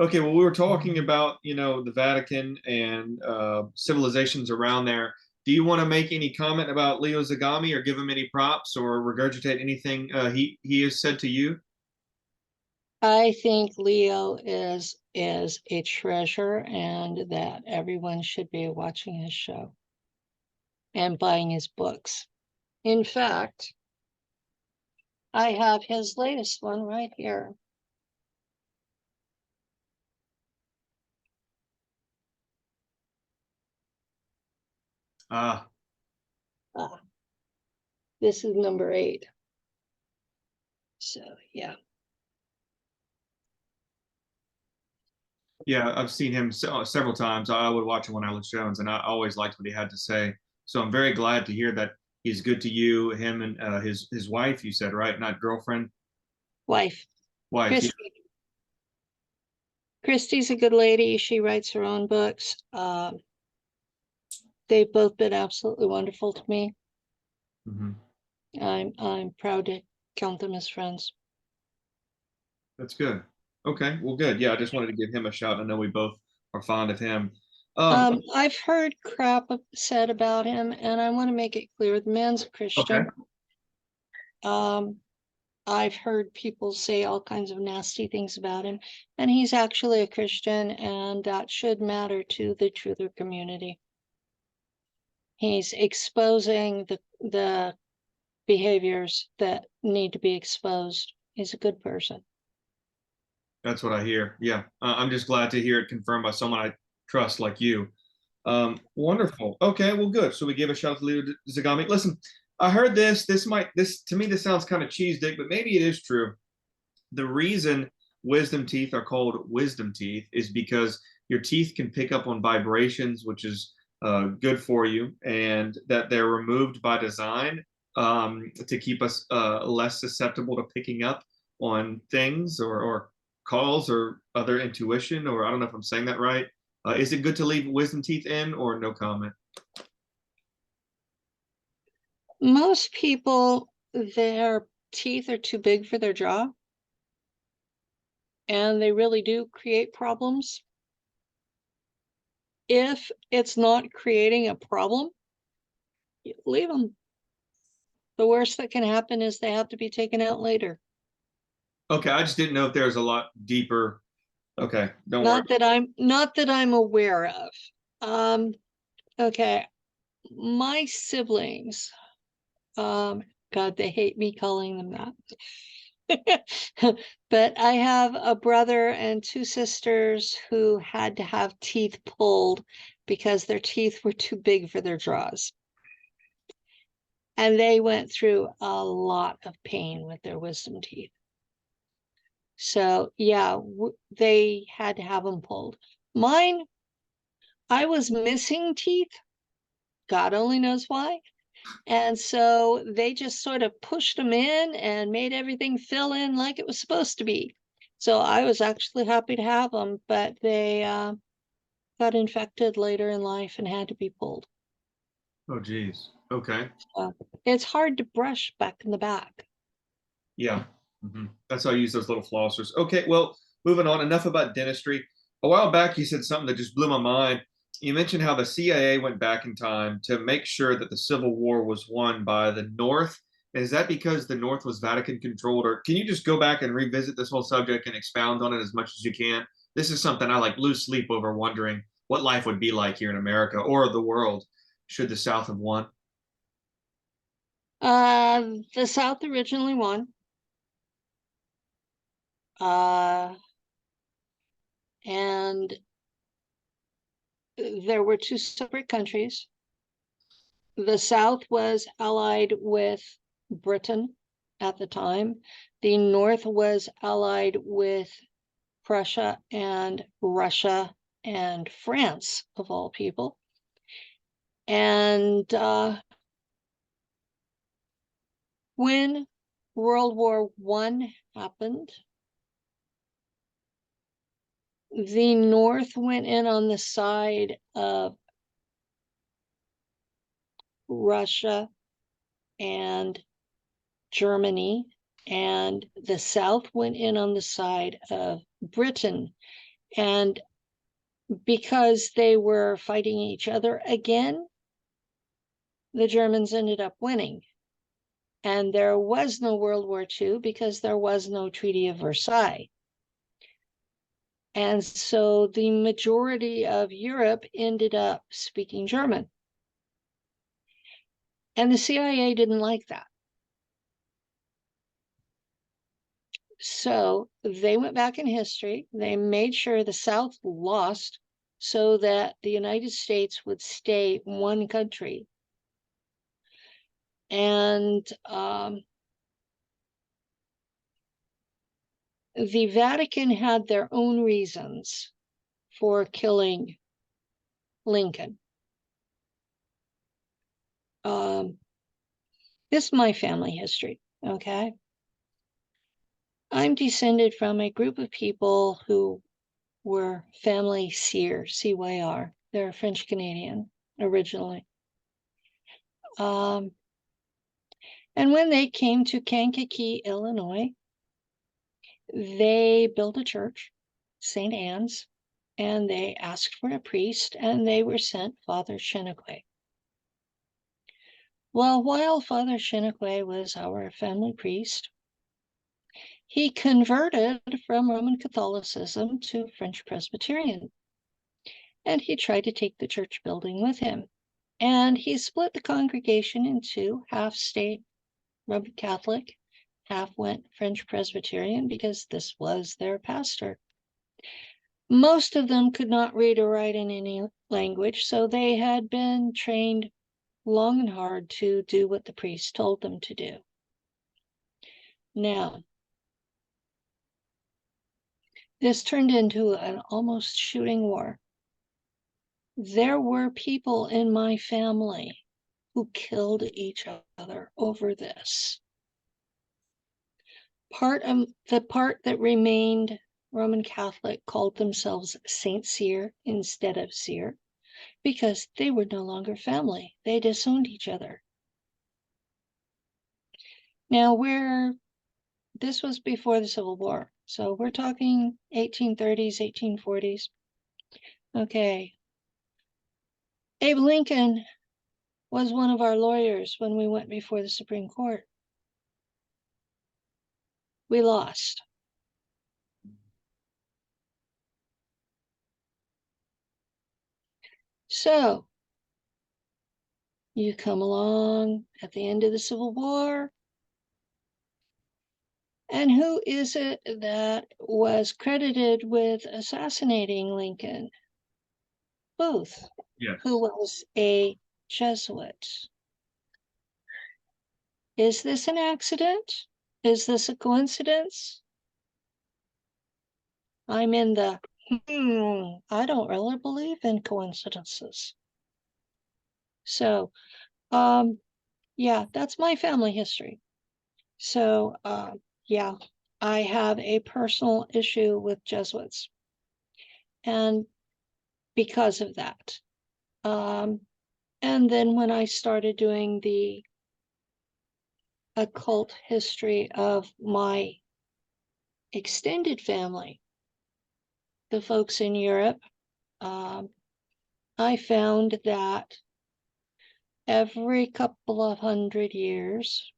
Okay, well, we were talking about, the Vatican and civilizations around there. Do you want to make any comment about Leo Zagami or give him any props or regurgitate anything he has said to you? I think Leo is a treasure and that everyone should be watching his show and buying his books. In fact, I have his latest one right here. Ah, Ah, this is number 8. So, yeah. yeah, I've seen him several times. I would watch him on Alex Jones, and I always liked what he had to say. So I'm very glad to hear that he's good to you, him and his wife. You said right, not girlfriend, Wife, wife. Yeah, Christy. Christy's a good lady. She writes her own books. They've both been absolutely wonderful to me. hmm I'm proud to count them as friends. that's good. Okay, well, good. Yeah, I just wanted to give him a shout. I know we both are fond of him. I've heard crap said about him, and I want to make it clear the man's a Okay. Christian. Um, I've heard people say all kinds of nasty things about him, and he's actually a Christian, and that should matter to the truther community. He's exposing the behaviors that need to be exposed. He's a good person. That's what I hear. Yeah, I'm just glad to hear it confirmed by someone I trust like you. Wonderful. Okay, well, good. So we gave a shout out to Leo Zagami. Listen, I heard this. This to me, this sounds kind of cheese dick, but maybe it is true. The reason wisdom teeth are called wisdom teeth is because your teeth can pick up on vibrations, which is good for you, and that they're removed by design to keep us less susceptible to picking up on things or calls or other intuition, or I don't know if I'm saying that right. Is it good to leave wisdom teeth in or no comment? Most people, their teeth are too big for their jaw, and they really do create problems. If it's not creating a problem, leave them. The worst that can happen is they have to be taken out later. Okay, I just didn't know if there was a lot deeper. Okay, don't worry. Not that I'm aware of. Um, okay. My siblings, God, they hate me calling them that. But I have a brother and 2 sisters who had to have teeth pulled because their teeth were too big for their jaws. And they went through a lot of pain with their wisdom teeth. So, yeah, they had to have them pulled. Mine, I was missing teeth. God only knows why. And so they just sort of pushed them in and made everything fill in like it was supposed to be. So I was actually happy to have them, but they got infected later in life and had to be pulled. Oh, geez. Okay. So it's hard to brush back in the back. Yeah. That's how I use those little flossers. Okay, well, moving on. Enough about dentistry. A while back, you said something that just blew my mind. You mentioned how the CIA went back in time to make sure that the Civil War was won by the North. Is that because the North was Vatican controlled, or can you just go back and revisit this whole subject and expound on it as much as you can? This is something I like lose sleep over, wondering what life would be like here in America or the world should the South have won. The South originally won. Uh, and there were 2 separate countries. The South was allied with Britain at the time. The North was allied with Prussia and Russia and France, of all people. And when World War I happened, the North went in on the side of Russia and Germany and the South went in on the side of Britain. And because they were fighting each other again, the Germans ended up winning. And there was no World War II because there was no Treaty of Versailles. And so the majority of Europe ended up speaking German. And the CIA didn't like that. So they went back in history. They made sure the South lost so that the United States would stay one country. And the Vatican had their own reasons for killing Lincoln. This is my family history, okay? I'm descended from a group of people who were family Cyr, C-Y-R. They're French Canadian originally. And when they came to Kankakee, Illinois, they built a church, St. Anne's, and they asked for a priest, and they were sent Father Cheniquet. Well, while Father Cheniquet was our family priest, he converted from Roman Catholicism to French Presbyterian, and he tried to take the church building with him. And he split the congregation in two, half stayed Roman Catholic, half went French Presbyterian because this was their pastor. Most of them could not read or write in any language, so they had been trained long and hard to do what the priest told them to do. Now, this turned into an almost shooting war. There were people in my family who killed each other over this. The part that remained Roman Catholic called themselves Saint Cyr instead of Cyr because they were no longer family. They disowned each other. Now, this was before the Civil War, so we're talking 1830s, 1840s. Okay. Abe Lincoln was one of our lawyers when we went before the Supreme Court. We lost. So you come along at the end of the Civil War, and who is it that was credited with assassinating Lincoln? Booth, Yes. who was a Jesuit. Is this an accident? Is this a coincidence? I'm in the, I don't really believe in coincidences. So, yeah, that's my family history. So, yeah, I have a personal issue with Jesuits. And because of that. And then when I started doing the occult history of my extended family, the folks in Europe, I found that every couple of 100 years,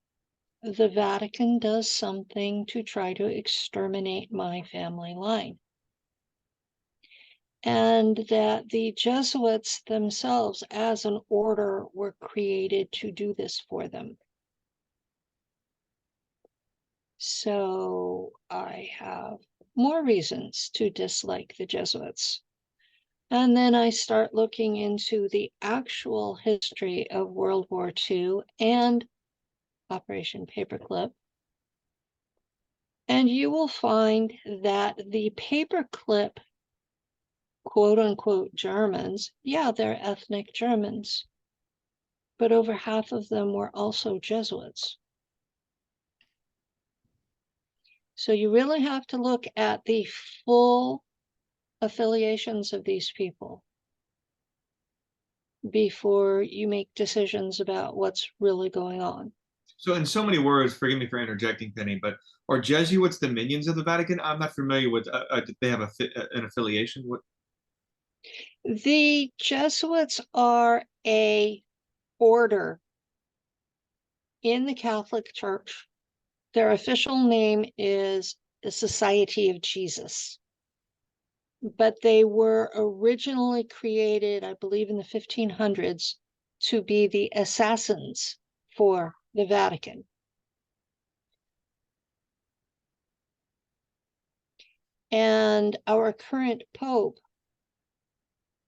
the Vatican does something to try to exterminate my family line. And that the Jesuits themselves, as an order, were created to do this for them. So I have more reasons to dislike the Jesuits. And then I start looking into the actual history of World War II and Operation Paperclip. And you will find that the Paperclip, quote unquote, Germans, yeah, they're ethnic Germans, but over half of them were also Jesuits. So you really have to look at the full affiliations of these people before you make decisions about what's really going on. So, in so many words, forgive me for interjecting, Penny, but are Jesuits the minions of the Vatican? I'm not familiar with. They have an affiliation. What? The Jesuits are a order in the Catholic Church. Their official name is the Society of Jesus, but they were originally created, I believe, in the 1500s to be the assassins for the Vatican. And our current Pope,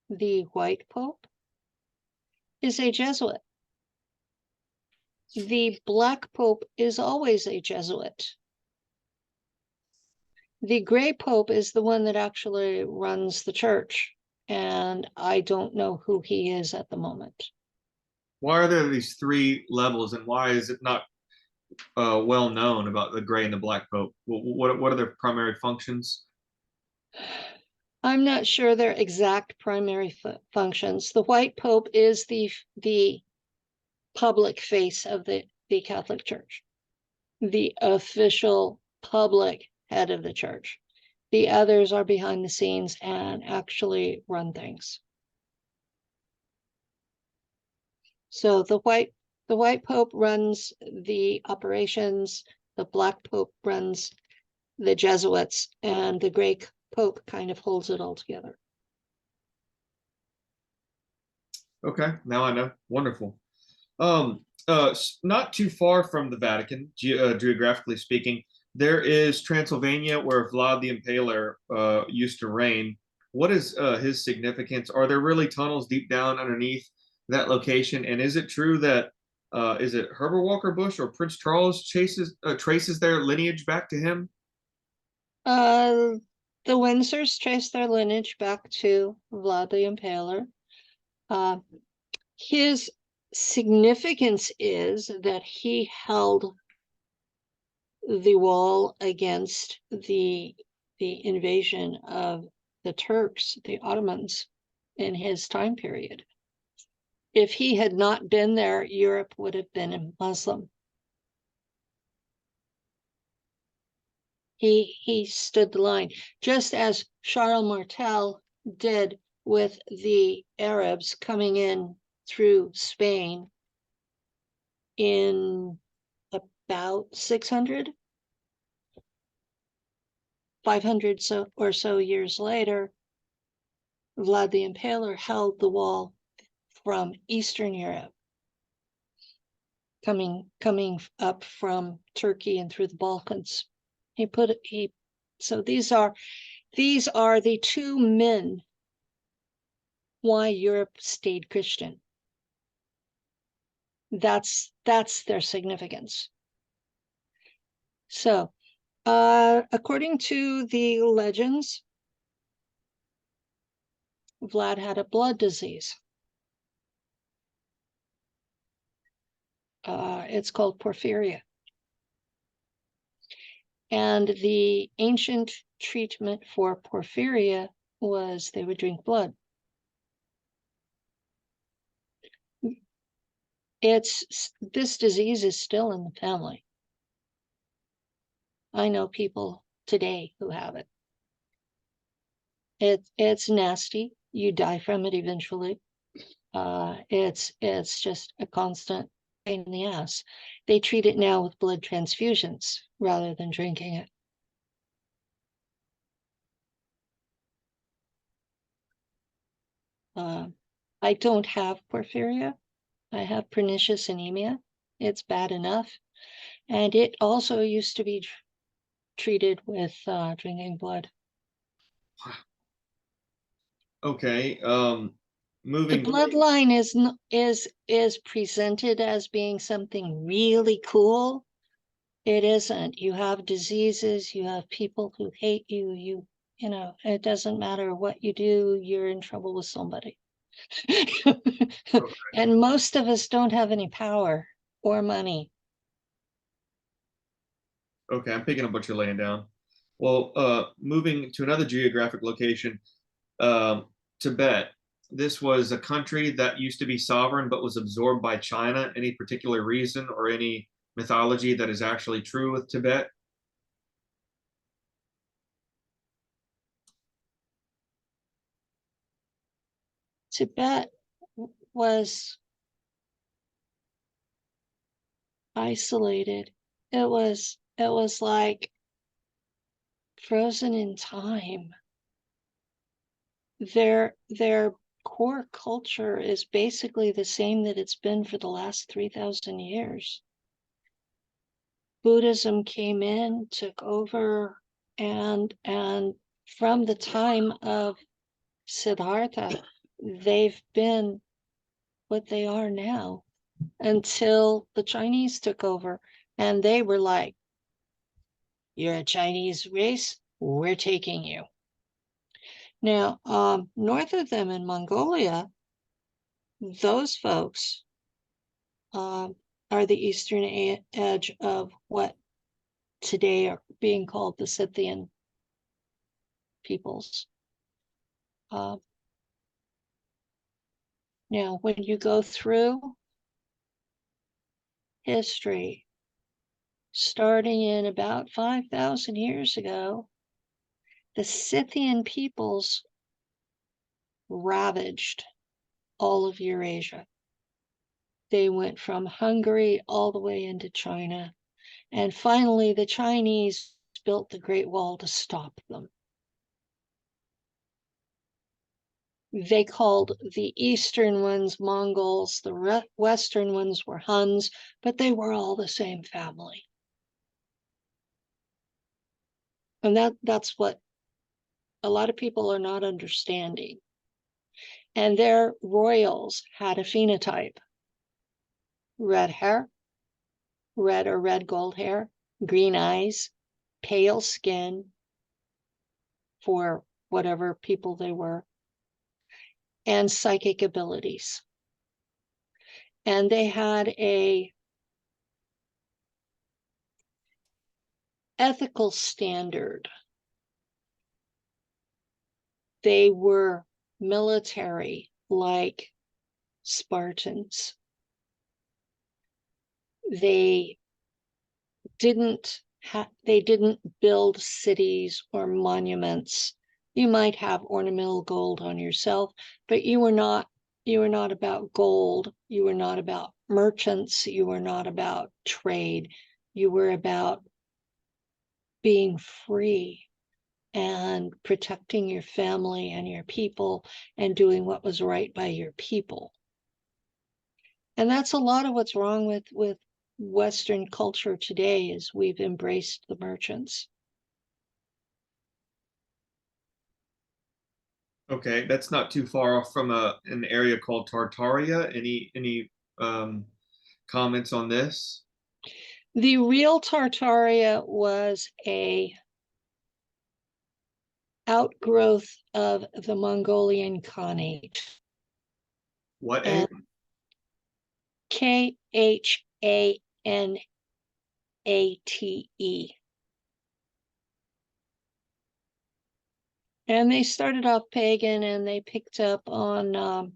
the White Pope, is a Jesuit. The Black Pope is always a Jesuit. The Gray Pope is the one that actually runs the church, and I don't know who he is at the moment. Why are there these three levels, and why is it not well known about the gray and the black pope? What are their primary functions? I'm not sure their exact primary functions. The White Pope is the public face of the Catholic Church, the official public head of the church. The others are behind the scenes and actually run things. So the White Pope runs the operations, the Black Pope runs the Jesuits, and the Gray Pope kind of holds it all together. Okay, now I know. Wonderful. Not too far from the Vatican, geographically speaking, there is Transylvania, where Vlad the Impaler used to reign. What is his significance? Are there really tunnels deep down underneath that location? And is it true that is it Herbert Walker Bush or Prince Charles traces their lineage back to him? Uh, the Windsors trace their lineage back to Vlad the Impaler. His significance is that he held the wall against the invasion of the Turks, the Ottomans, in his time period. If he had not been there, Europe would have been Muslim. He stood the line, just as Charles Martel did with the Arabs coming in through Spain in about 600, 500 or so years later. Vlad the Impaler held the wall from Eastern Europe, coming up from Turkey and through the Balkans. So these are the two men why Europe stayed Christian. That's their significance. So, according to the legends, Vlad had a blood disease. It's called porphyria. And the ancient treatment for porphyria was they would drink blood. This disease is still in the family. I know people today who have it. It's nasty. You die from it eventually. It's just a constant pain in the ass. They treat it now with blood transfusions rather than drinking it. I don't have porphyria. I have pernicious anemia. It's bad enough. And it also used to be treated with drinking blood. Okay. The Moving. bloodline is presented as being something really cool. It isn't. You have diseases, you have people who hate you, you know, it doesn't matter what you do, you're in trouble with somebody. And most of us don't have any power or money. Okay, I'm picking up what you're laying down. Well, moving to another geographic location, Tibet. This was a country that used to be sovereign but was absorbed by China. Any particular reason or any mythology that is actually true with Tibet? Tibet was isolated. It was like frozen in time. Their core culture is basically the same that it's been for the last 3,000 years. Buddhism came in, took over, and from the time of Siddhartha, they've been what they are now until the Chinese took over, and they were like, "You're a Chinese race, we're taking you." Now, north of them in Mongolia, those folks are the eastern edge of what today are being called the Scythian peoples. Now, when you go through history, starting in about 5,000 years ago, the Scythian peoples ravaged all of Eurasia. They went from Hungary all the way into China. And finally, the Chinese built the Great Wall to stop them. They called the eastern ones Mongols, the western ones were Huns, but they were all the same family. And that's what a lot of people are not understanding. And their royals had a phenotype: red hair, red or red gold hair, green eyes, pale skin for whatever people they were, and psychic abilities. And they had a ethical standard. They were military like Spartans. They didn't build cities or monuments. You might have ornamental gold on yourself, but you were not about gold. You were not about merchants. You were not about trade. You were about being free and protecting your family and your people and doing what was right by your people. And that's a lot of what's wrong with Western culture today, is we've embraced the merchants. Okay, that's not too far off from an area called Tartaria. Any um, comments on this? The real Tartaria was a outgrowth of the Mongolian Khanate. What a? And Khanate. And they started off pagan, and they picked up on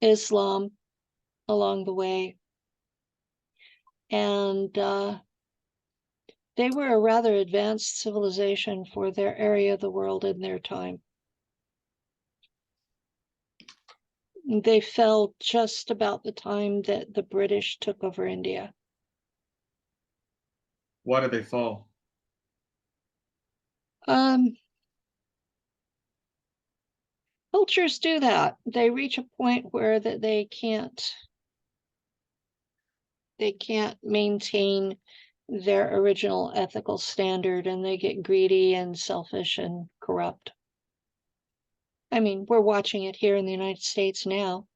Islam along the way. And they were a rather advanced civilization for their area of the world in their time. They fell just about the time that the British took over India. Why did they fall? Cultures do that. They reach a point where that they can't maintain their original ethical standard, and they get greedy and selfish and corrupt. I mean, we're watching it here in the United States now.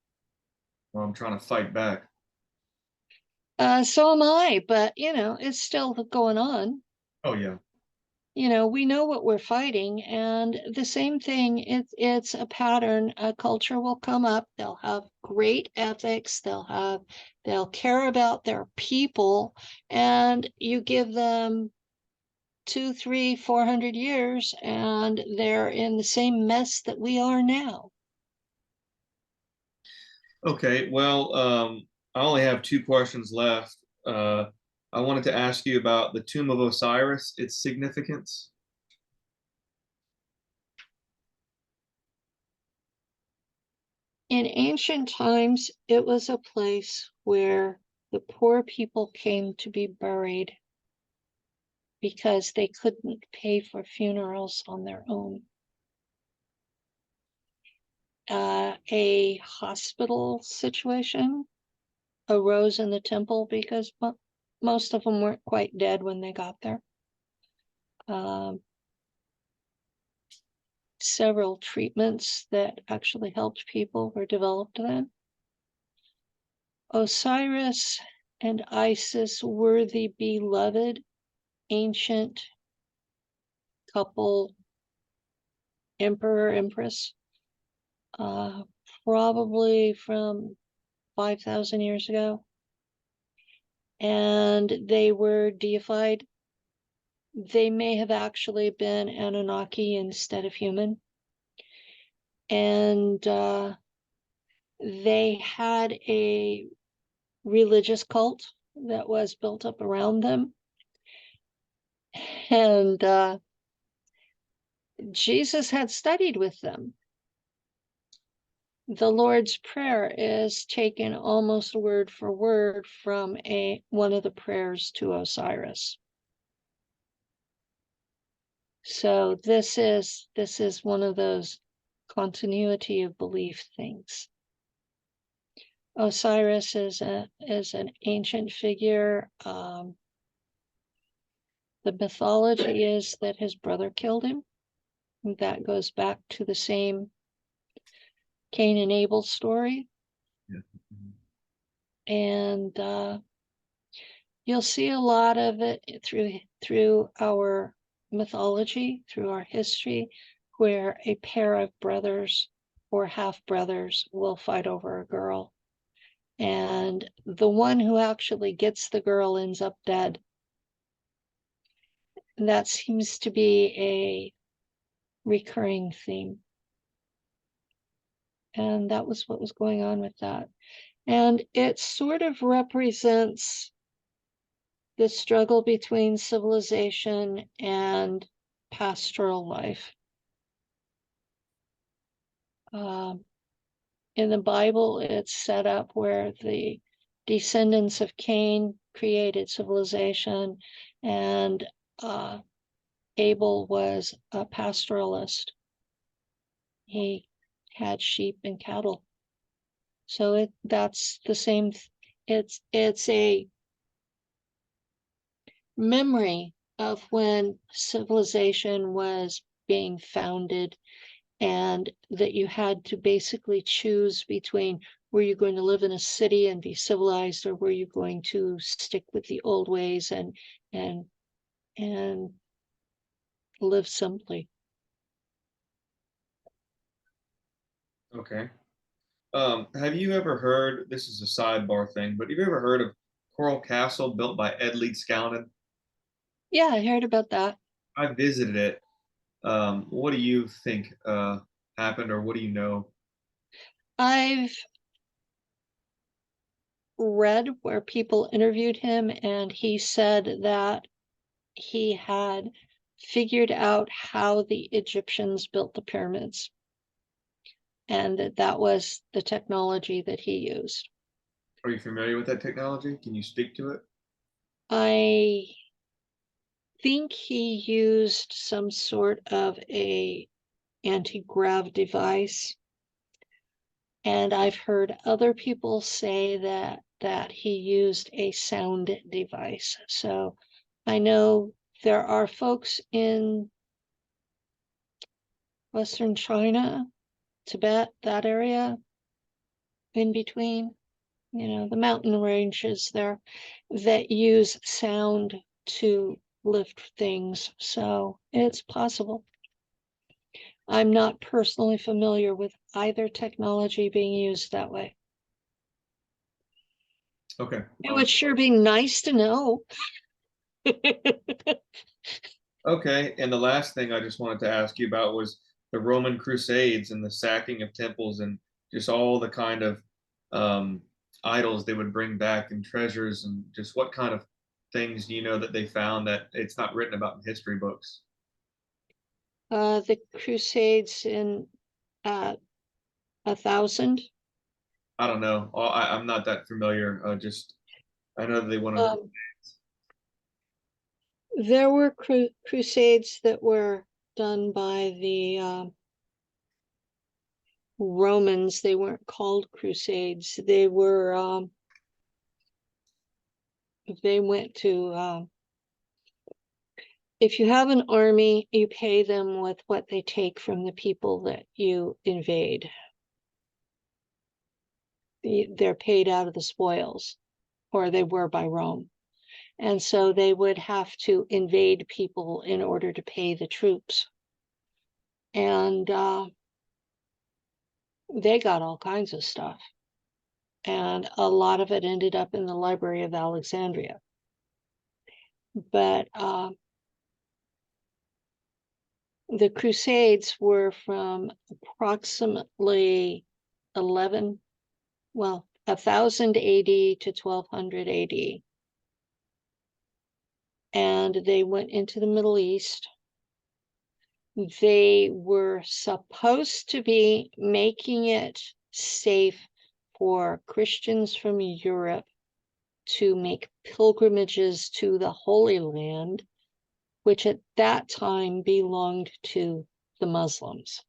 Well, I'm trying to fight back. So am I, but it's still going on. Oh yeah. We know what we're fighting, and the same thing, it's a pattern. A culture will come up, they'll have great ethics, they'll care about their people, and you give them 2, 3, 400 years, and they're in the same mess that we are now. Okay, well, I only have two questions left. I wanted to ask you about the tomb of Osiris, its significance. In ancient times, it was a place where the poor people came to be buried because they couldn't pay for funerals on their own. A hospital situation arose in the temple because most of them weren't quite dead when they got there. Several treatments that actually helped people were developed then. Osiris and Isis were the beloved ancient couple, emperor, empress, probably from 5,000 years ago. And they were deified. They may have actually been Anunnaki instead of human. And they had a religious cult that was built up around them. And Jesus had studied with them. The Lord's Prayer is taken almost word for word from one of the prayers to Osiris. So this is one of those continuity of belief things. Osiris is an ancient figure. The mythology is that his brother killed him. That goes back to the same Cain and Abel story. Yeah. And you'll see a lot of it through our mythology, through our history, where a pair of brothers or half brothers will fight over a girl. And the one who actually gets the girl ends up dead. And that seems to be a recurring theme. And that was what was going on with that. And it sort of represents the struggle between civilization and pastoral life. In the Bible, it's set up where the descendants of Cain created civilization, and Abel was a pastoralist. He had sheep and cattle. So that's the same. It's a memory of when civilization was being founded, and that you had to basically choose between, were you going to live in a city and be civilized, or were you going to stick with the old ways and live simply. Okay. Have you ever heard, this is a sidebar thing, but have you ever heard of Coral Castle built by Ed Leeds Scallon? Yeah, I heard about that. I visited it. What do you think happened, or what do you know? I've read where people interviewed him, and he said that he had figured out how the Egyptians built the pyramids, and that was the technology that he used. Are you familiar with that technology? Can you speak to it? I think he used some sort of a anti-grav device, and I've heard other people say that he used a sound device. So I know there are folks in Western China, Tibet, that area in between, the mountain ranges there, that use sound to lift things. So it's possible. I'm not personally familiar with either technology being used that way. Okay. It would sure be nice to know. Okay. And the last thing I just wanted to ask you about was the Roman Crusades and the sacking of temples and just all the kind of idols they would bring back and treasures, and just what kind of things you know that they found that it's not written about in history books? The Crusades in 1000. I don't know. I'm not that familiar. Just I know that they went on. Um, there were crusades that were done by the Romans. They weren't called crusades. They went to if you have an army, you pay them with what they take from the people that you invade. They're paid out of the spoils, or they were by Rome. And so they would have to invade people in order to pay the troops. And they got all kinds of stuff. And a lot of it ended up in the Library of Alexandria. But the Crusades were from approximately 1000 AD to 1200 AD. And they went into the Middle East. They were supposed to be making it safe for Christians from Europe to make pilgrimages to the Holy Land, which at that time belonged to the Muslims.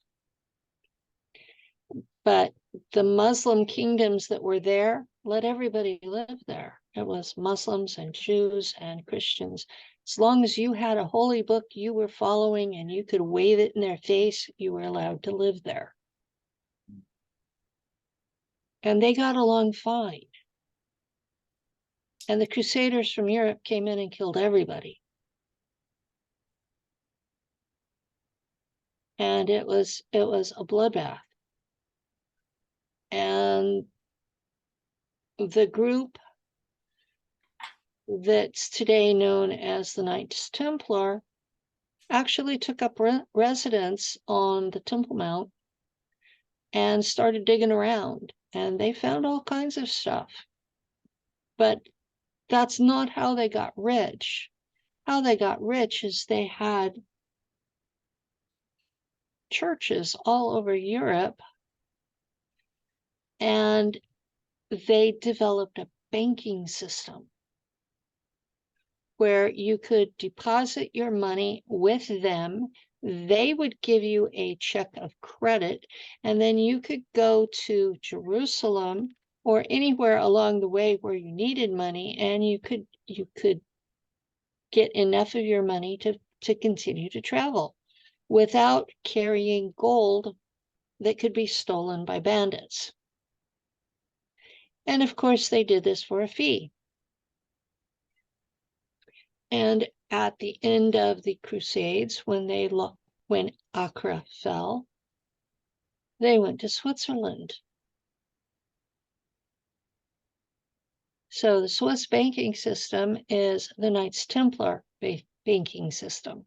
But the Muslim kingdoms that were there let everybody live there. It was Muslims and Jews and Christians. As long as you had a holy book you were following and you could wave it in their face, you were allowed to live there. And they got along fine. And the Crusaders from Europe came in and killed everybody. And it was a bloodbath. And the group that's today known as the Knights Templar actually took up residence on the Temple Mount and started digging around, and they found all kinds of stuff. But that's not how they got rich. How they got rich is they had churches all over Europe, and they developed a banking system where you could deposit your money with them. They would give you a check of credit, and then you could go to Jerusalem or anywhere along the way where you needed money, and you could get enough of your money to continue to travel without carrying gold that could be stolen by bandits. And of course, they did this for a fee. And at the end of the Crusades, when Acre fell, they went to Switzerland. So the Swiss banking system is the Knights Templar banking system.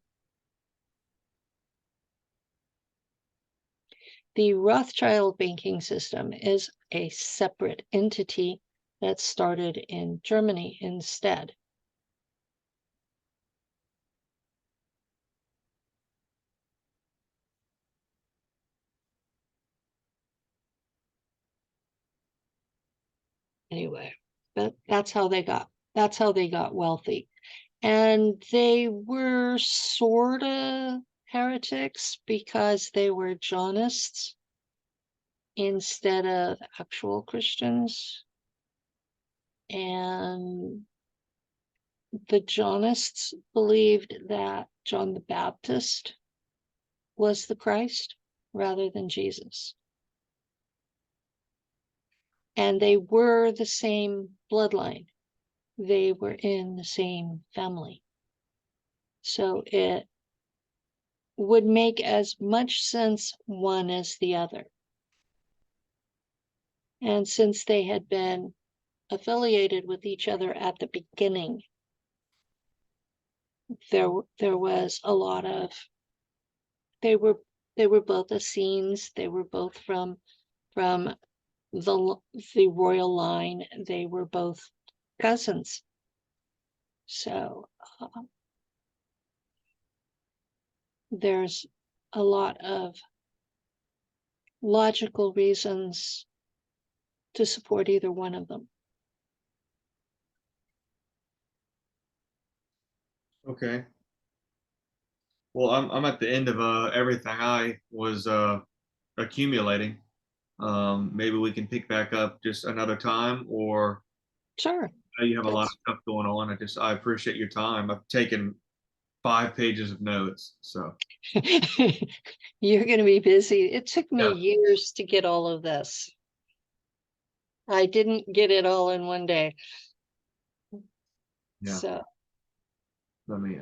The Rothschild banking system is a separate entity that started in Germany instead. Anyway, that's how they got wealthy. And they were sort of heretics because they were Johnists instead of actual Christians. And the Johnists believed that John the Baptist was the Christ rather than Jesus. And they were the same bloodline. They were in the same family. So it would make as much sense one as the other. And since they had been affiliated with each other at the beginning, there was a lot of they were both Essenes. They were both from the royal line. They were both cousins. So there's a lot of logical reasons to support either one of them. Okay. Well, I'm at the end of everything I was accumulating. Maybe we can pick back up just another time, or Sure. you have a lot of That's stuff going on. I appreciate your time. I've taken 5 pages of notes, so you're going to be busy. It took me yeah, years to get all of this. I didn't get it all in one day. yeah. So Let me